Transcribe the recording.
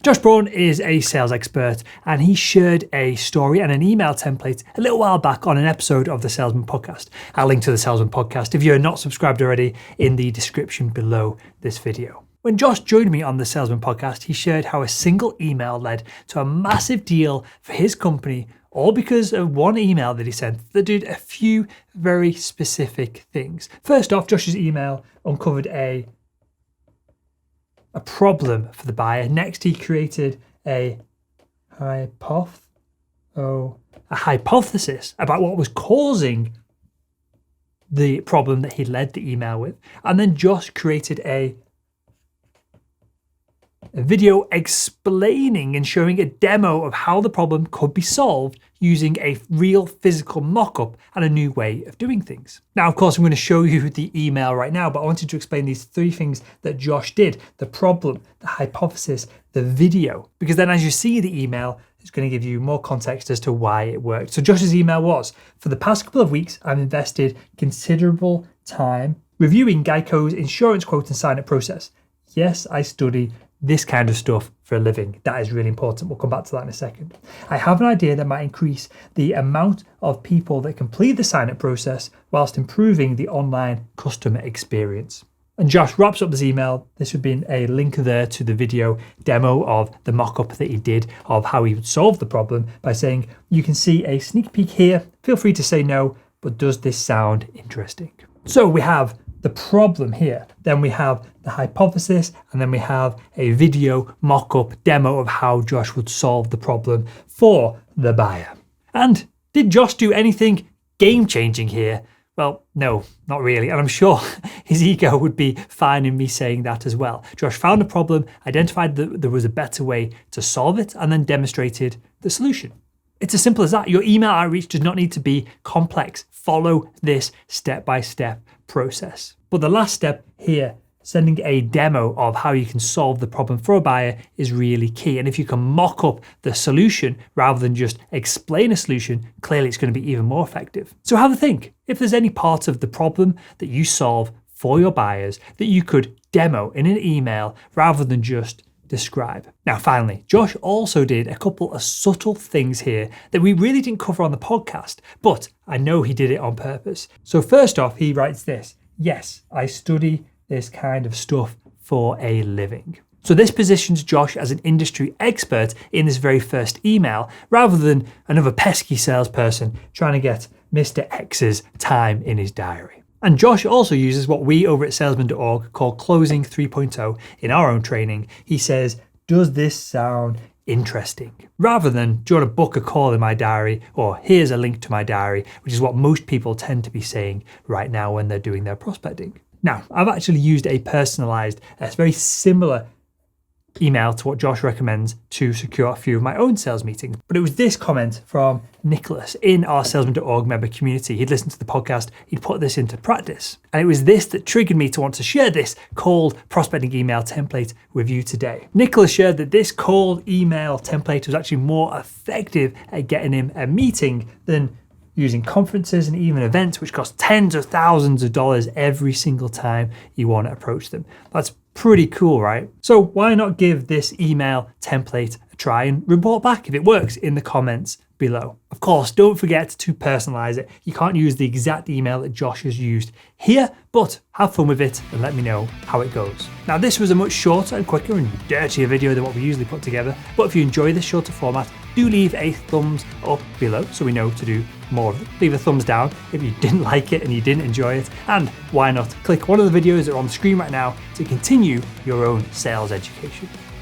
Josh BRAUN is a sales expert, and he shared a story and an email template a little while back on an episode of the Salesman Podcast. I'll link to the Salesman Podcast if you're not subscribed already in the description below this video. When Josh joined me on the Salesman Podcast, he shared how a single email led to a massive deal for his company, all because of one email that he sent that did a few very specific things. First off, Josh's email uncovered a problem for the buyer. Next, he created a hypothesis about what was causing the problem that he led the email with. And then Josh created a video explaining and showing a demo of how the problem could be solved using a real physical mock-up and a new way of doing things. Now, of course, I'm going to show you the email right now, but I wanted to explain these three things that Josh did: the problem, the hypothesis, the video, because then as you see the email, it's going to give you more context as to why it worked. So Josh's email was, for the past couple of weeks, I've invested considerable time reviewing GEICO's insurance quote and sign-up process. Yes, I study this kind of stuff for a living. That is really important. We'll come back to that in a second. I have an idea that might increase the amount of people that complete the sign-up process whilst improving the online customer experience. And Josh wraps up this email. This would be a link there to the video demo of the mock-up that he did of how he would solve the problem by saying, you can see a sneak peek here. Feel free to say no, but does this sound interesting? So we have the problem here, then we have the hypothesis, and then we have a video mock-up demo of how Josh would solve the problem for the buyer. And did Josh do anything game-changing here? Well, no, not really. And I'm sure his ego would be fine in me saying that as well. Josh found a problem, identified that there was a better way to solve it, and then demonstrated the solution. It's as simple as that. Your email outreach does not need to be complex. Follow this step-by-step process. But the last step here, sending a demo of how you can solve the problem for a buyer, is really key. And if you can mock up the solution rather than just explain a solution, clearly it's going to be even more effective. So have a think. If there's any part of the problem that you solve for your buyers that you could demo in an email rather than just describe. Now, finally, Josh also did a couple of subtle things here that we really didn't cover on the podcast, but I know he did it on purpose. So first off, he writes this: yes, I study this kind of stuff for a living. So this positions Josh as an industry expert in this very first email, rather than another pesky salesperson trying to get Mr. X's time in his diary. And Josh also uses what we over at salesman.org call closing 3.0 in our own training. He says, does this sound interesting? Rather than, do you want to book a call in my diary, or here's a link to my diary, which is what most people tend to be saying right now when they're doing their prospecting. Now, I've actually used a personalized, very similar email to what Josh recommends to secure a few of my own sales meetings. But it was this comment from Nicholas in our salesman.org member community. He'd listened to the podcast, he'd put this into practice. And it was this that triggered me to want to share this cold prospecting email template with you today. Nicholas shared that this cold email template was actually more effective at getting him a meeting than using conferences and even events, which cost tens of thousands of dollars every single time you want to approach them. That's pretty cool, right? So why not give this email template a try and report back if it works in the comments below. Of course, don't forget to personalize it. You can't use the exact email that Josh has used here, but have fun with it and let me know how it goes. Now, this was a much shorter and quicker and dirtier video than what we usually put together, but if you enjoy this shorter format, do leave a thumbs up below so we know to do more of it. Leave a thumbs down if you didn't like it and you didn't enjoy it, and why not click one of the videos that are on the screen right now to continue your own sales education.